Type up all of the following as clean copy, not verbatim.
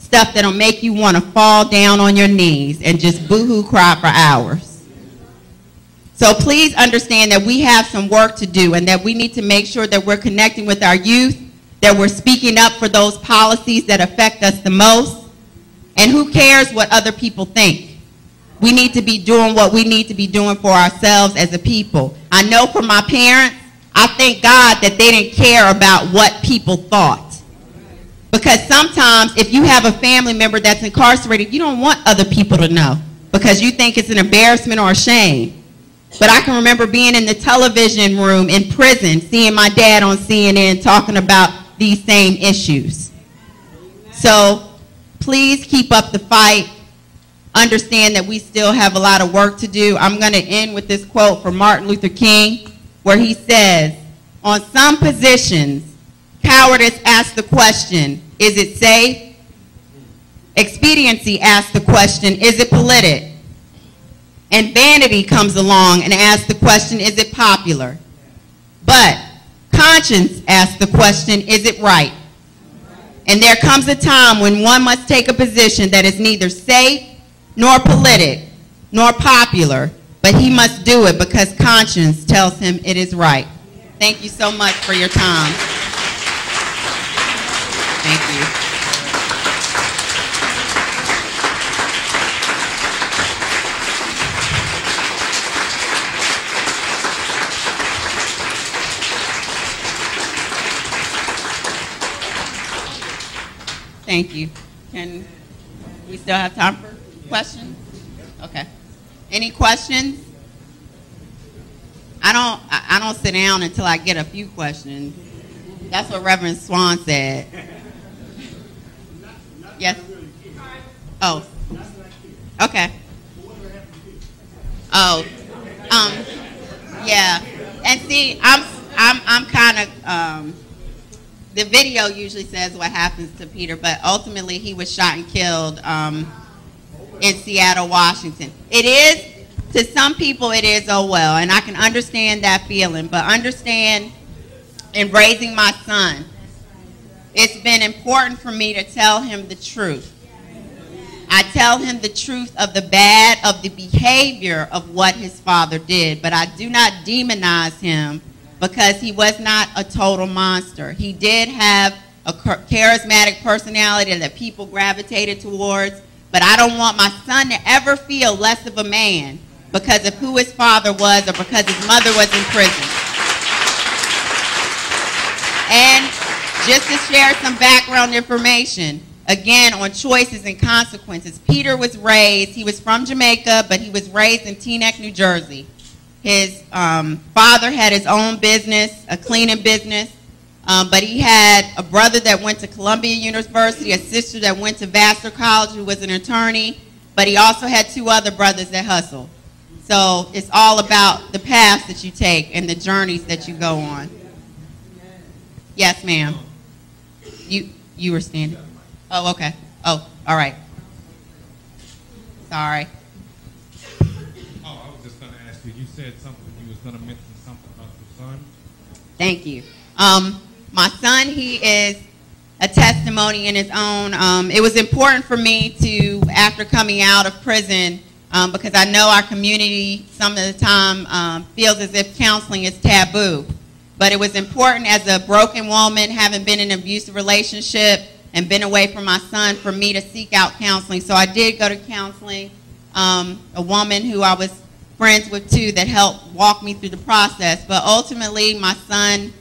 stuff that'll make you want to fall down on your knees and just boo-hoo cry for hours. So please understand that we have some work to do and that we need to make sure that we're connecting with our youth, that we're speaking up for those policies that affect us the most. And who cares what other people think? We need to be doing what we need to be doing for ourselves as a people. I know for my parents, I thank God that they didn't care about what people thought. Because sometimes if you have a family member that's incarcerated, you don't want other people to know because you think it's an embarrassment or a shame. But I can remember being in the television room in prison, seeing my dad on CNN talking about these same issues. So please keep up the fight. Understand that we still have a lot of work to do. I'm going to end with this quote from Martin Luther King, where he says, "On some positions, cowardice asks the question, is it safe? Expediency asks the question, is it politic? And vanity comes along and asks the question, is it popular? But conscience asks the question, is it right? And there comes a time when one must take a position that is neither safe, nor politic, nor popular, but he must do it because conscience tells him it is right." Thank you so much for your time. Thank you. Thank you. Can we still have time for questions? Okay. Any questions? I don't sit down until I get a few questions. That's what Reverend Swan said. Yes. Oh. Okay. Oh. Yeah. And see, I'm kind of. The video usually says what happens to Peter, but ultimately he was shot and killed in Seattle, Washington. It is, to some people it is, oh well, and I can understand that feeling, but understand in raising my son, it's been important for me to tell him the truth. I tell him the truth of the bad, of the behavior of what his father did, but I do not demonize him because he was not a total monster. He did have a charismatic personality that people gravitated towards, but I don't want my son to ever feel less of a man because of who his father was or because his mother was in prison. And just to share some background information, again, on choices and consequences, Peter was raised, he was from Jamaica, but he was raised in Teaneck, New Jersey. His father had his own business, a cleaning business, but he had a brother that went to Columbia University, a sister that went to Vassar College who was an attorney, but he also had two other brothers that hustled. So it's all about the paths that you take and the journeys that you go on. Yes, ma'am. You were standing. Oh, okay. Oh, all right. Sorry. You said something, you was going to mention something about your son. Thank you. My son, he is a testimony in his own. It was important for me to, after coming out of prison, because I know our community some of the time feels as if counseling is taboo. But it was important as a broken woman, having been in an abusive relationship and been away from my son, for me to seek out counseling. So I did go to counseling. A woman who I was friends with too that helped walk me through the process. But ultimately, my son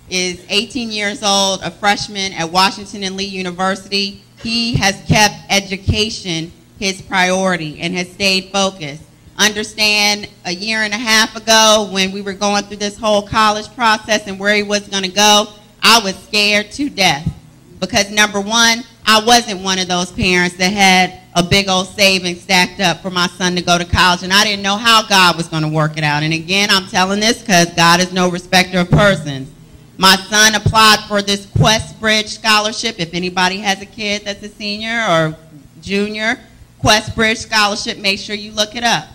is 18 years old, a freshman at Washington and Lee University. He has kept education his priority and has stayed focused. Understand, a year and a half ago when we were going through this whole college process and where he was going to go, I was scared to death. Because number one, I wasn't one of those parents that had a big old savings stacked up for my son to go to college, and I didn't know how God was going to work it out. And again, I'm telling this because God is no respecter of persons. My son applied for this Quest Bridge scholarship. If anybody has a kid that's a senior or junior, Quest Bridge scholarship, make sure you look it up.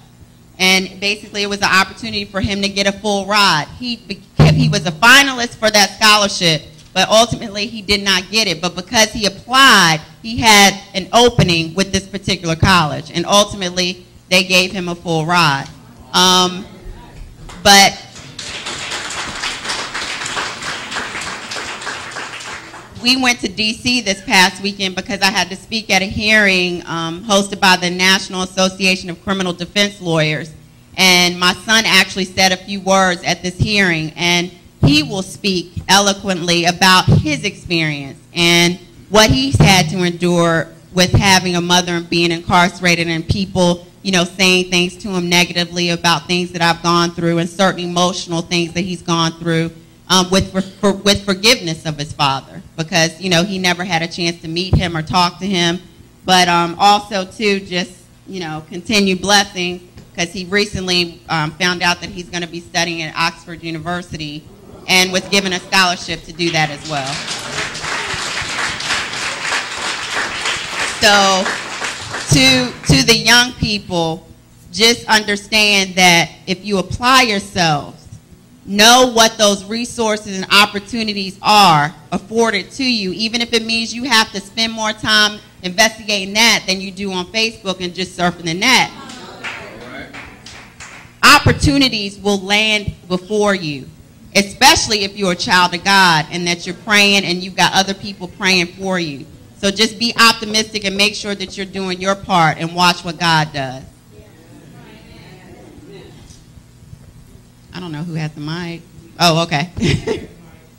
And basically it was an opportunity for him to get a full ride. He was a finalist for that scholarship, but ultimately he did not get it. But because he applied, he had an opening with this particular college, and ultimately they gave him a full ride. But we went to D.C. this past weekend because I had to speak at a hearing hosted by the National Association of Criminal Defense Lawyers. And my son actually said a few words at this hearing, and he will speak eloquently about his experience and what he's had to endure with having a mother and being incarcerated, and people, you know, saying things to him negatively about things that I've gone through, and certain emotional things that he's gone through with forgiveness of his father, because, you know, he never had a chance to meet him or talk to him. But also, too, just, you know, continue blessing, because he recently found out that he's going to be studying at Oxford University and was given a scholarship to do that as well. So to the young people, just understand that if you apply yourselves, know what those resources and opportunities are afforded to you, even if it means you have to spend more time investigating that than you do on Facebook and just surfing the net. Opportunities will land before you, especially if you're a child of God and that you're praying and you've got other people praying for you. So just be optimistic and make sure that you're doing your part and watch what God does. I don't know who has the mic. Oh, okay.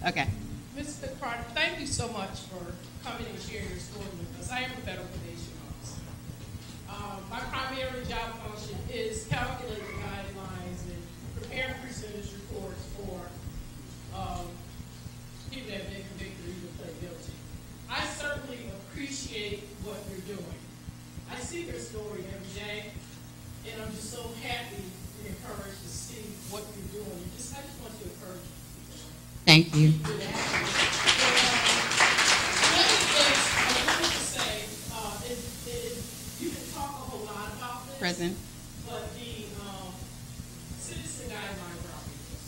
Okay. Ms. Smith Pradia, thank you so much for coming and sharing your story with us. I am a federal probation officer. My primary job function is calculating guidelines and preparing pre-sentence reports for people that have been convicted or even pled guilty. I certainly appreciate what you're doing. I see your story every day, and I'm just so happy and encouraged to see what you're doing. I just want to encourage you. Thank you. You can talk a whole lot about this. Prison. But the citizen guidelines are outrageous.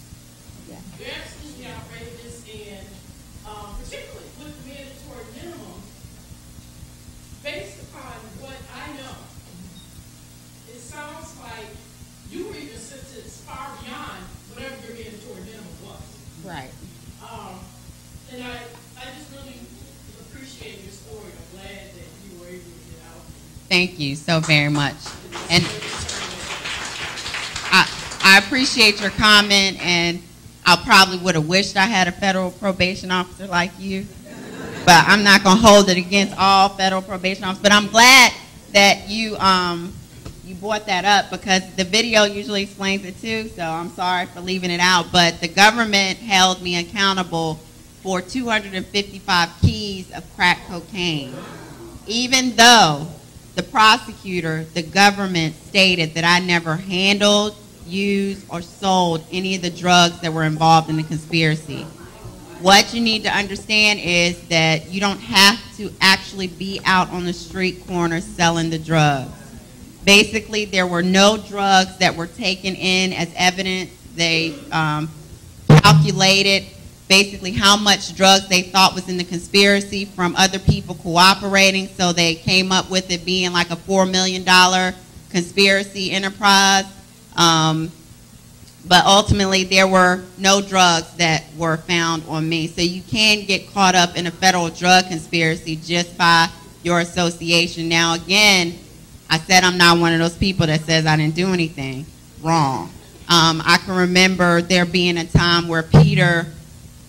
Yeah. They're absolutely outrageous, and particularly with the mandatory minimum, based upon what I know, it sounds like you were even sentenced far beyond whatever your mandatory minimum was. Right. And I just really appreciate your story. I'm glad that you were able to get out. Thank you so very much. And I appreciate your comment, and I probably would have wished I had a federal probation officer like you, but I'm not going to hold it against all federal probation officers. But I'm glad that you brought that up, because the video usually explains it too, so I'm sorry for leaving it out. But the government held me accountable for 255 keys of crack cocaine, even though the prosecutor, the government, stated that I never handled, used, or sold any of the drugs that were involved in the conspiracy. What you need to understand is that you don't have to actually be out on the street corner selling the drugs. Basically, there were no drugs that were taken in as evidence. They calculated basically how much drugs they thought was in the conspiracy from other people cooperating, so they came up with it being like a $4 million conspiracy enterprise. But ultimately, there were no drugs that were found on me. So you can get caught up in a federal drug conspiracy just by your association. Now, again, I said I'm not one of those people that says I didn't do anything wrong. I can remember there being a time where Peter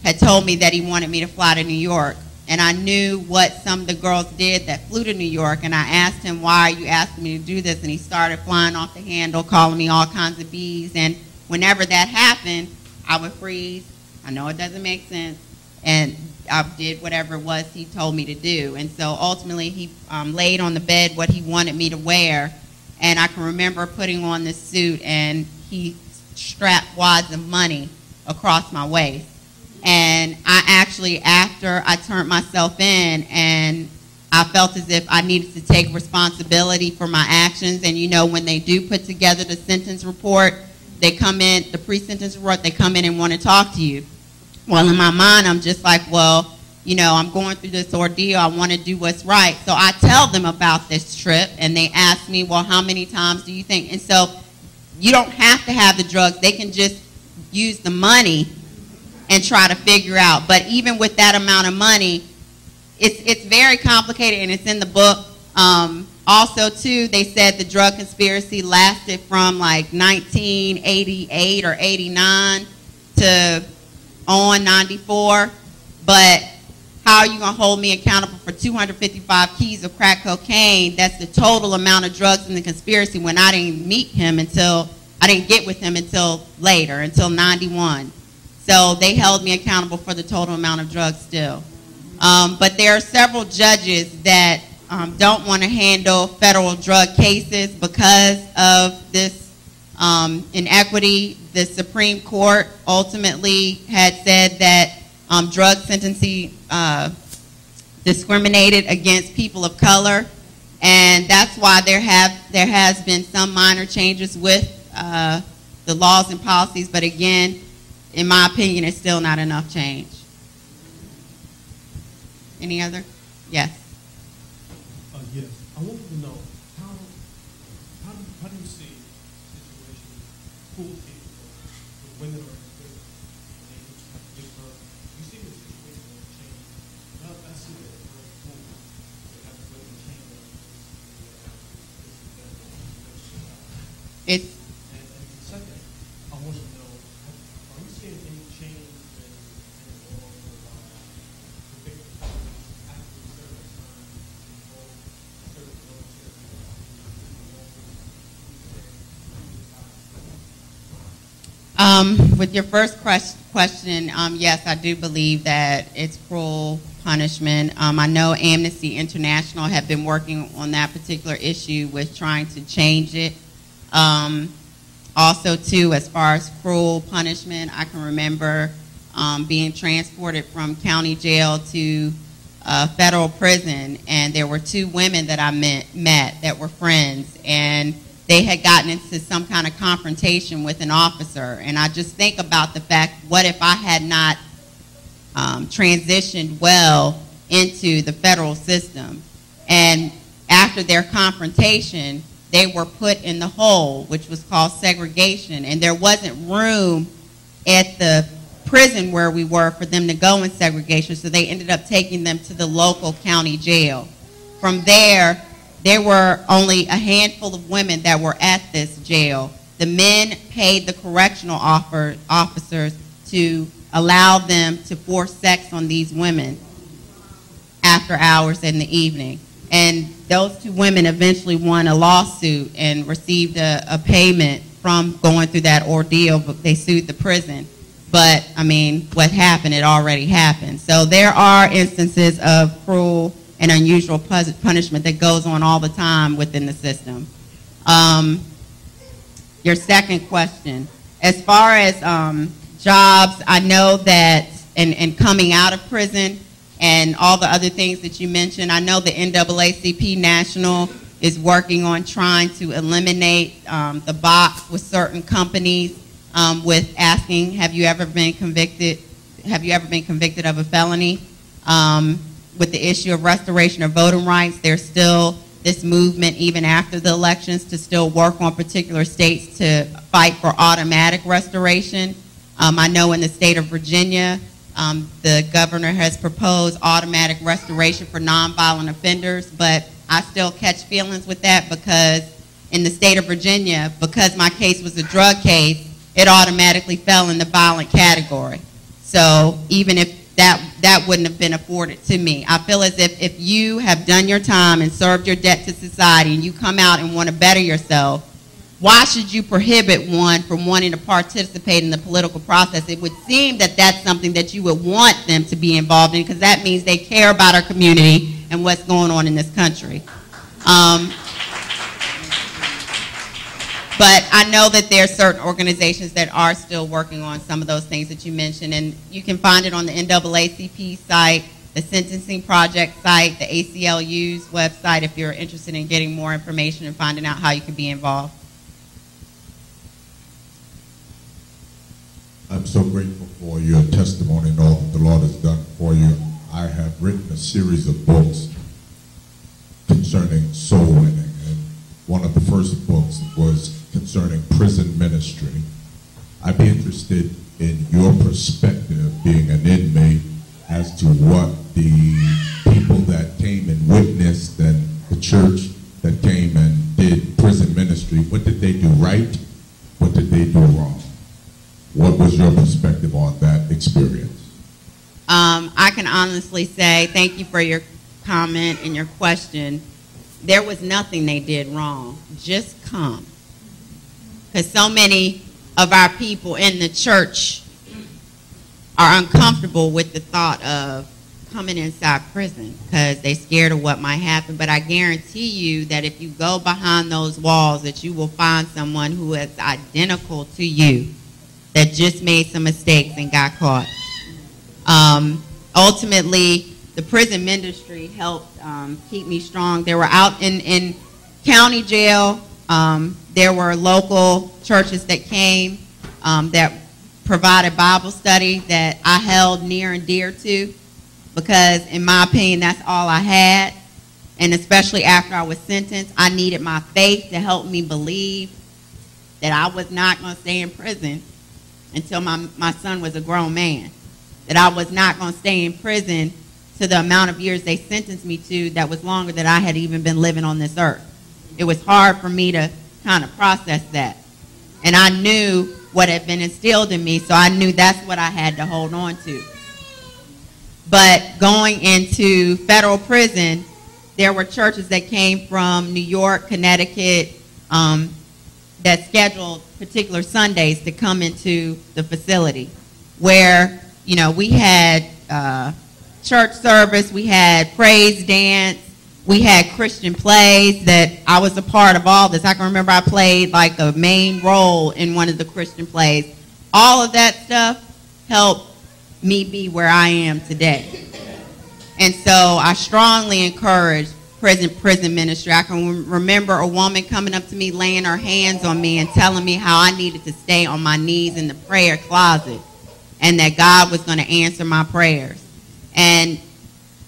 had told me that he wanted me to fly to New York. And I knew what some of the girls did that flew to New York. And I asked him, why are you asking me to do this? And he started flying off the handle, calling me all kinds of B's. And whenever that happened, I would freeze. I know it doesn't make sense. And I did whatever it was he told me to do. And so ultimately, he laid on the bed what he wanted me to wear. And I can remember putting on this suit, and he strapped wads of money across my waist. And I actually, after I turned myself in, and I felt as if I needed to take responsibility for my actions. And you know, when they do put together the sentence report, they come in, the pre-sentence report, they come in and want to talk to you. Well, in my mind, I'm just like, well, you know, I'm going through this ordeal. I want to do what's right. So I tell them about this trip, and they ask me, well, how many times do you think? And so you don't have to have the drugs. They can just use the money and try to figure out. But even with that amount of money, it's very complicated, and it's in the book. Also, too, they said the drug conspiracy lasted from like 1988 or 89 to on 94. But how are you going to hold me accountable for 255 keys of crack cocaine? That's the total amount of drugs in the conspiracy when I didn't meet him until, I didn't get with him until later, until 91. So they held me accountable for the total amount of drugs still. But there are several judges that don't want to handle federal drug cases because of this inequity. The Supreme Court ultimately had said that drug sentencing discriminated against people of color, and that's why there has been some minor changes with the laws and policies, but again, in my opinion, it's still not enough change. Any other? Yes. Yes. I wanted to know how do you see situations, cruelty with women are in prison and they just have to give birth? You see the situation that change. I see that as very cool. They have to put in chain It's. And second, I want to know, are you seeing any change in the law about the victims after a certain time involved certain military With your first question, yes, I do believe that it's cruel punishment. I know Amnesty International have been working on that particular issue with trying to change it. Also, too, as far as cruel punishment, I can remember being transported from county jail to federal prison, and there were two women that I met that were friends, and they had gotten into some kind of confrontation with an officer. And I just think about the fact, what if I had not transitioned well into the federal system? And after their confrontation, they were put in the hole, which was called segregation, and there wasn't room at the prison where we were for them to go in segregation, so they ended up taking them to the local county jail. From there, there were only a handful of women that were at this jail. The men paid the correctional officers to allow them to force sex on these women after hours in the evening. And those two women eventually won a lawsuit and received a payment from going through that ordeal, but they sued the prison. But, I mean, what happened, it already happened. So there are instances of cruel and unusual punishment that goes on all the time within the system. Your second question, as far as jobs, I know that in coming out of prison and all the other things that you mentioned, I know the NAACP National is working on trying to eliminate the box with certain companies with asking, have you ever been convicted of a felony? With the issue of restoration of voting rights, there's still this movement even after the elections to still work on particular states to fight for automatic restoration. I know in the state of Virginia, the governor has proposed automatic restoration for nonviolent offenders, but I still catch feelings with that because in the state of Virginia, because my case was a drug case, it automatically fell in the violent category. So even if that wouldn't have been afforded to me. I feel as if you have done your time and served your debt to society and you come out and want to better yourself, why should you prohibit one from wanting to participate in the political process? It would seem that that's something that you would want them to be involved in because that means they care about our community and what's going on in this country. But I know that there are certain organizations that are still working on some of those things that you mentioned, and you can find it on the NAACP site, the Sentencing Project site, the ACLU's website if you're interested in getting more information and finding out how you can be involved. I'm so grateful for your testimony and all that the Lord has done for you. I have written a series of books concerning soul winning, and one of the first books was concerning prison ministry. I'd be interested in your perspective, being an inmate, as to what the people that came and witnessed and the church that came and did prison ministry, what did they do right? What did they do wrong? What was your perspective on that experience? I can honestly say, thank you for your comment and your question. There was nothing they did wrong. Just come. Because so many of our people in the church are uncomfortable with the thought of coming inside prison because they're scared of what might happen. But I guarantee you that if you go behind those walls, that you will find someone who is identical to you that just made some mistakes and got caught. Ultimately, the prison ministry helped keep me strong. They were out in county jail. There were local churches that came that provided Bible study that I held near and dear to, because in my opinion, that's all I had. And especially after I was sentenced, I needed my faith to help me believe that I was not going to stay in prison until my son was a grown man, that I was not going to stay in prison to the amount of years they sentenced me to that was longer than I had even been living on this earth. It was hard for me to kind of process that. And I knew what had been instilled in me, so I knew that's what I had to hold on to. But going into federal prison, there were churches that came from New York, Connecticut, that scheduled particular Sundays to come into the facility, where, you know, we had church service, we had praise dance, we had Christian plays that I was a part of all this. I can remember I played like a main role in one of the Christian plays. All of that stuff helped me be where I am today. And so I strongly encourage prison ministry. I can remember a woman coming up to me, laying her hands on me and telling me how I needed to stay on my knees in the prayer closet and that God was going to answer my prayers. And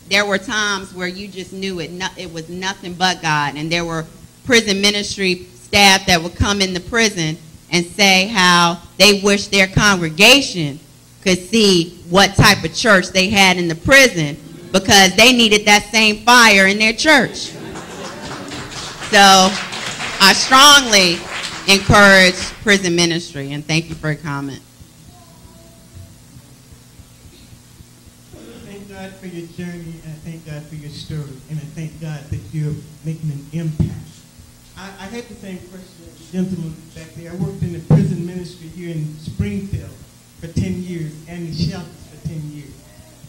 there were times where you just knew it was nothing but God. And there were prison ministry staff that would come in the prison and say how they wish their congregation could see what type of church they had in the prison, because they needed that same fire in their church. So I strongly encourage prison ministry, and thank you for your comment. Thank God for your journey, and I thank God for your story, and I thank God that you're making an impact. I had the same question as the gentleman back there. I worked in the prison ministry here in Springfield for 10 years, and the shelters for 10 years.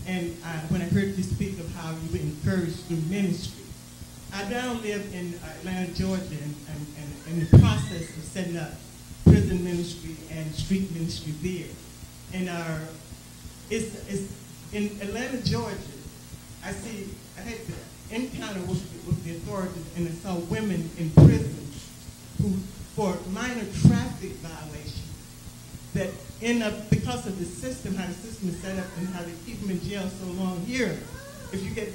And when I heard you speak of how you were encouraged through ministry, I now live in Atlanta, Georgia, and in the process of setting up prison ministry and street ministry there. And it's in Atlanta, Georgia, I had to encounter with the authorities, and I saw women in prison who, for minor traffic violations, that end up, because of the system, how the system is set up and how they keep them in jail so long here, if you get,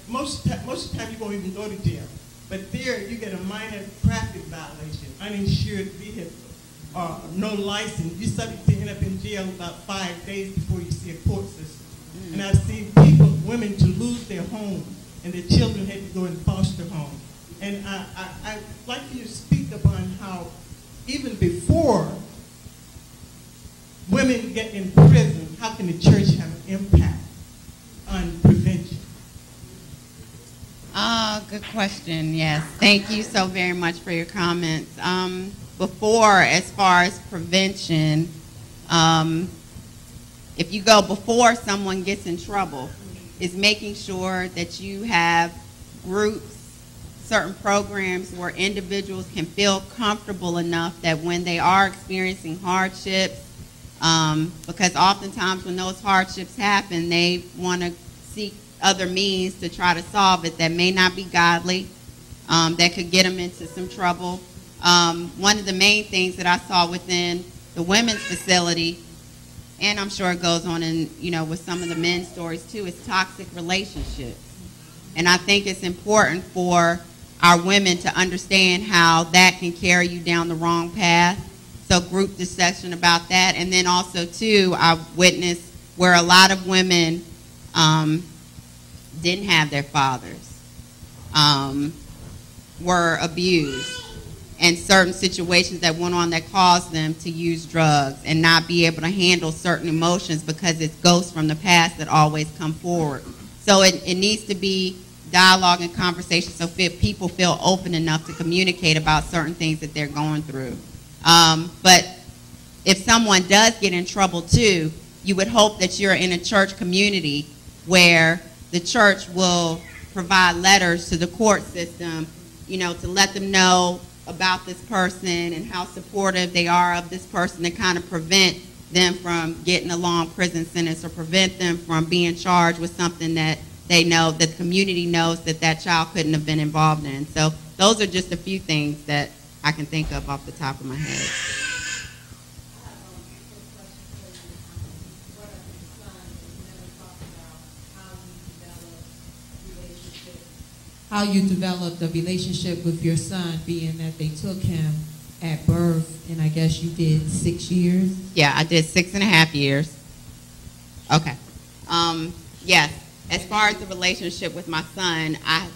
most of the time you won't even go to jail. But there, you get a minor traffic violation, uninsured vehicle, or no license. You're subject to end up in jail about 5 days before you see a court system. And I've seen women to lose their home, and their children had to go in foster home. And I'd like you to speak upon how, even before women get in prison, how can the church have an impact on prevention? Good question, yes. Thank you so very much for your comments. Before, as far as prevention, if you go before someone gets in trouble, is making sure that you have groups, certain programs where individuals can feel comfortable enough that when they are experiencing hardships, because oftentimes when those hardships happen, they want to seek other means to try to solve it that may not be godly, that could get them into some trouble. One of the main things that I saw within the women's facility and I'm sure it goes on in, with some of the men's stories too, is toxic relationships. And I think it's important for our women to understand how that can carry you down the wrong path. So group discussion about that. And then also too, I've witnessed where a lot of women didn't have their fathers, were abused, and certain situations that went on that caused them to use drugs and not be able to handle certain emotions because it's ghosts from the past that always come forward. So it needs to be dialogue and conversation so people feel open enough to communicate about certain things that they're going through. But if someone does get in trouble too, you would hope that you're in a church community where the church will provide letters to the court system, to let them know about this person and how supportive they are of this person to kind of prevent them from getting a long prison sentence or prevent them from being charged with something that they know, that the community knows that that child couldn't have been involved in. So those are just a few things that I can think of off the top of my head. How you developed a relationship with your son, being that they took him at birth, and I guess you did 6 years? Yeah, I did 6.5 years. Okay. Yes, as far as the relationship with my son, I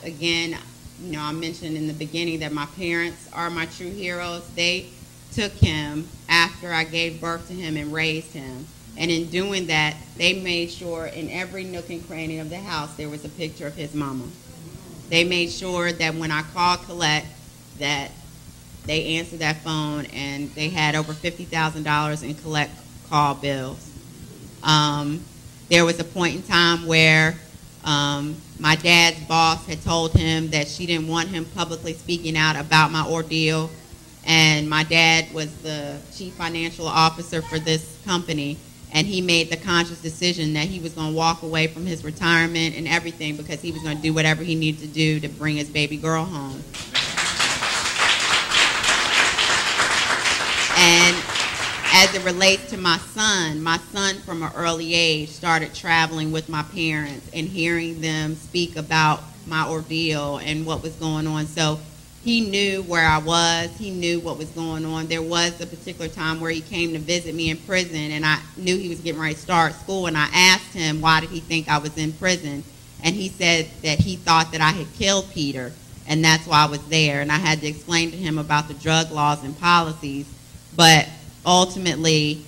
mentioned in the beginning that my parents are my true heroes. They took him after I gave birth to him and raised him. And in doing that, they made sure in every nook and cranny of the house there was a picture of his mama. They made sure that when I called collect, that they answered that phone and they had over $50,000 in collect call bills. There was a point in time where my dad's boss had told him that she didn't want him publicly speaking out about my ordeal, and my dad was the chief financial officer for this company, and he made the conscious decision that he was going to walk away from his retirement and everything because he was going to do whatever he needed to do to bring his baby girl home. And as it relates to my son from an early age started traveling with my parents and hearing them speak about my ordeal and what was going on. So he knew where I was. He knew what was going on. There was a particular time where he came to visit me in prison, and I knew he was getting ready to start school, and I asked him why did he think I was in prison, and he said that he thought that I had killed Peter, and that's why I was there. And I had to explain to him about the drug laws and policies, but ultimately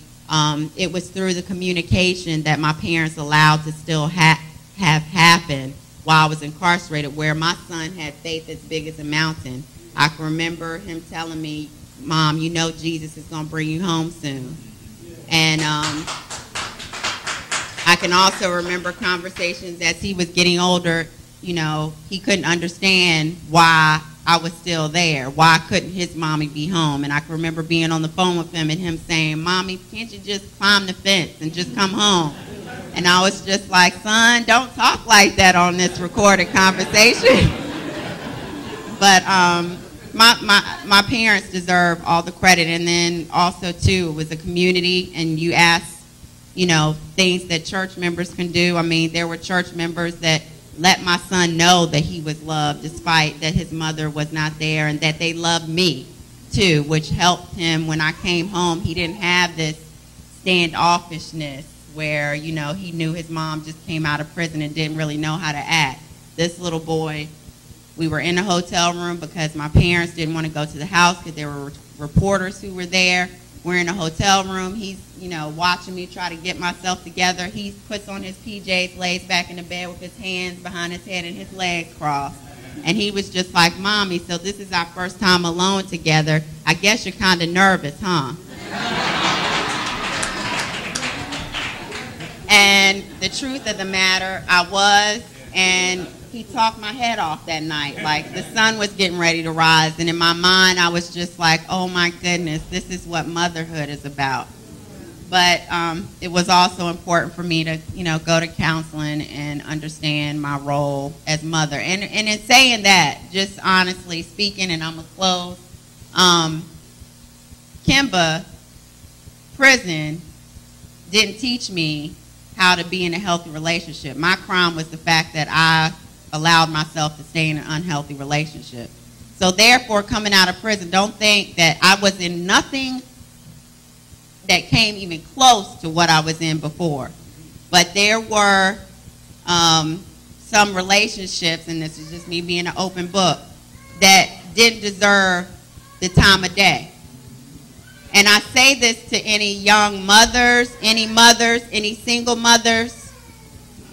it was through the communication that my parents allowed to still have happen while I was incarcerated, where my son had faith as big as a mountain. I can remember him telling me, "Mom, you know Jesus is going to bring you home soon." And I can also remember conversations as he was getting older. He couldn't understand why I was still there. Why couldn't his mommy be home? And I can remember being on the phone with him and him saying, "Mommy, can't you just climb the fence and just come home?" And I was just like, "Son, don't talk like that on this recorded conversation." But my parents deserve all the credit. And then also, too, it was a community, and you asked, things that church members can do. I mean, there were church members that let my son know that he was loved despite that his mother was not there, and that they loved me, too, which helped him when I came home. He didn't have this standoffishness where, he knew his mom just came out of prison and didn't really know how to act. This little boy, we were in a hotel room because my parents didn't want to go to the house because there were reporters who were there. We're in a hotel room. He's, watching me try to get myself together. He puts on his PJs, lays back in the bed with his hands behind his head and his legs crossed. And he was just like, "Mommy, so this is our first time alone together. I guess you're kind of nervous, huh?" And the truth of the matter, I was, and he talked my head off that night. Like, the sun was getting ready to rise, and in my mind, I was just like, "Oh my goodness, this is what motherhood is about." But it was also important for me to, go to counseling and understand my role as mother. And in saying that, just honestly speaking, and I'm going to close, Kemba, prison didn't teach me how to be in a healthy relationship. My crime was the fact that I allowed myself to stay in an unhealthy relationship. So therefore, coming out of prison, don't think that I was in nothing that came even close to what I was in before. But there were some relationships, and this is just me being an open book, that didn't deserve the time of day. And I say this to any young mothers, any single mothers.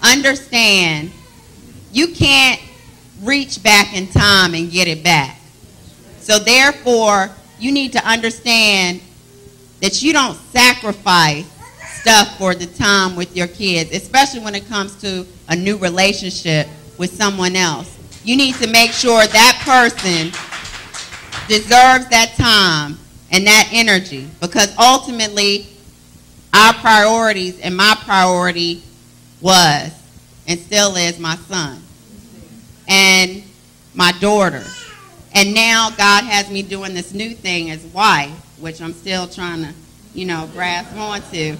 Understand, you can't reach back in time and get it back. So therefore, you need to understand that you don't sacrifice stuff for the time with your kids, especially when it comes to a new relationship with someone else. You need to make sure that person deserves that time and that energy, because ultimately our priorities, and my priority was and still is my son and my daughter. And now God has me doing this new thing as wife, which I'm still trying to, grasp onto.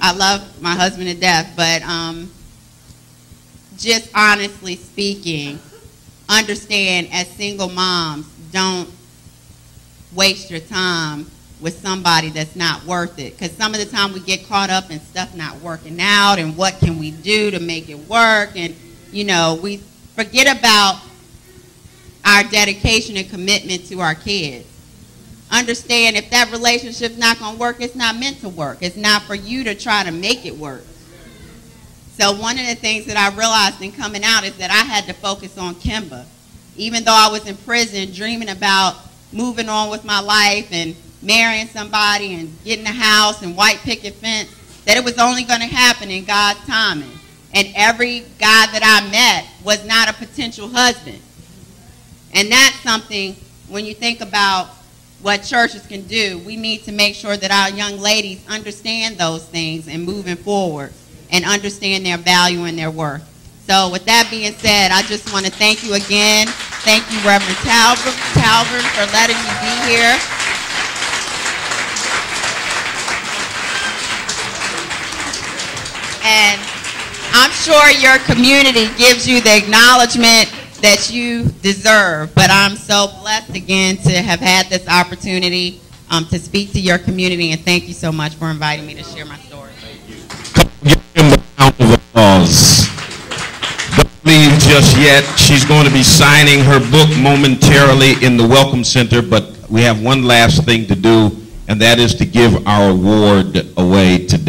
I love my husband to death, but just honestly speaking, understand, as single moms, don't waste your time with somebody that's not worth it. Because some of the time we get caught up in stuff not working out and what can we do to make it work. And, we forget about our dedication and commitment to our kids. Understand, if that relationship's not going to work, it's not meant to work. It's not for you to try to make it work. So one of the things that I realized in coming out is that I had to focus on Kemba. Even though I was in prison dreaming about moving on with my life and marrying somebody and getting a house and white picket fence, that it was only going to happen in God's timing. And every guy that I met was not a potential husband. And that's something, when you think about what churches can do, we need to make sure that our young ladies understand those things and moving forward and understand their value and their worth. So with that being said, I just want to thank you again. Thank you, Reverend Talbert, for letting me be here. And I'm sure your community gives you the acknowledgement that you deserve, but I'm so blessed again to have had this opportunity to speak to your community, and thank you so much for inviting me to share my story. Give him a round of applause. Don't leave just yet. She's going to be signing her book momentarily in the Welcome Center, but we have one last thing to do, and that is to give our award away today.